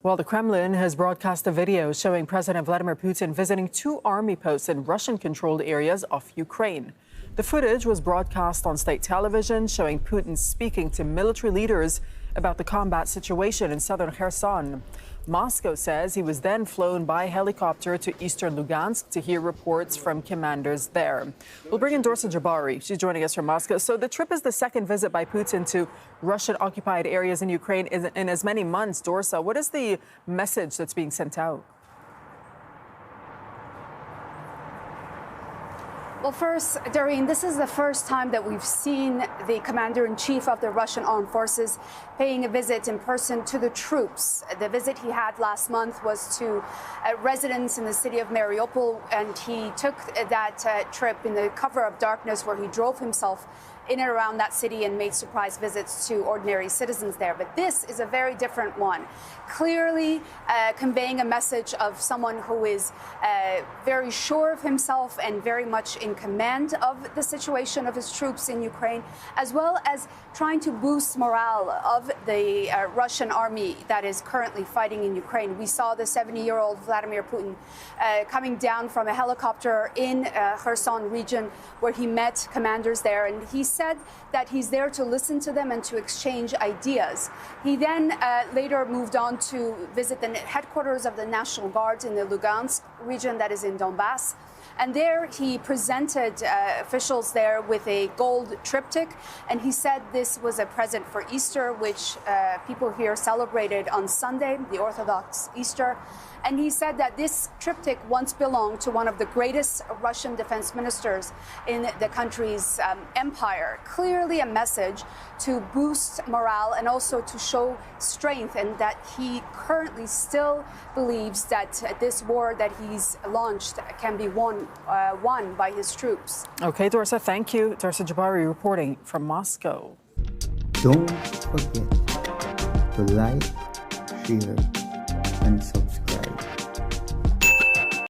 Well, the Kremlin has broadcast a video showing President Vladimir Putin visiting two army posts in Russian-controlled areas of Ukraine. The footage was broadcast on state television, showing Putin speaking to military leaders about the combat situation in southern Kherson. Moscow says he was then flown by helicopter to eastern Lugansk to hear reports from commanders there. We'll bring in Dorsa Jabari. She's joining us from Moscow. So the trip is the second visit by Putin to Russian-occupied areas in Ukraine in as many months. Dorsa, what is the message that's being sent out? Well, first, Doreen, this is the first time that we've seen the commander-in-chief of the Russian armed forces paying a visit in person to the troops. The visit he had last month was to residents in the city of Mariupol, and he took that trip in the cover of darkness, where he drove himself in and around that city and made surprise visits to ordinary citizens there. But this is a very different one, clearly conveying a message of someone who is very sure of himself and very much in command of the situation of his troops in Ukraine, as well as trying to boost morale of the Russian army that is currently fighting in Ukraine. We saw the 70-year-old Vladimir Putin coming down from a helicopter in Kherson region, where he met commanders there, and he said that he's there to listen to them and to exchange ideas. He then later moved on to visit the headquarters of the National Guard in the Lugansk region that is in Donbass. And there he presented officials there with a gold triptych, and he said this was a present for Easter, which people here celebrated on Sunday, the Orthodox Easter. And he said that this triptych once belonged to one of the greatest Russian defense ministers in the country's empire. Clearly a message to boost morale and also to show strength, and that he currently still believes that this war that he's launched can be won by his troops. Okay, Dorsa, thank you. Dorsa Jabari reporting from Moscow. Don't forget to like, share, and subscribe.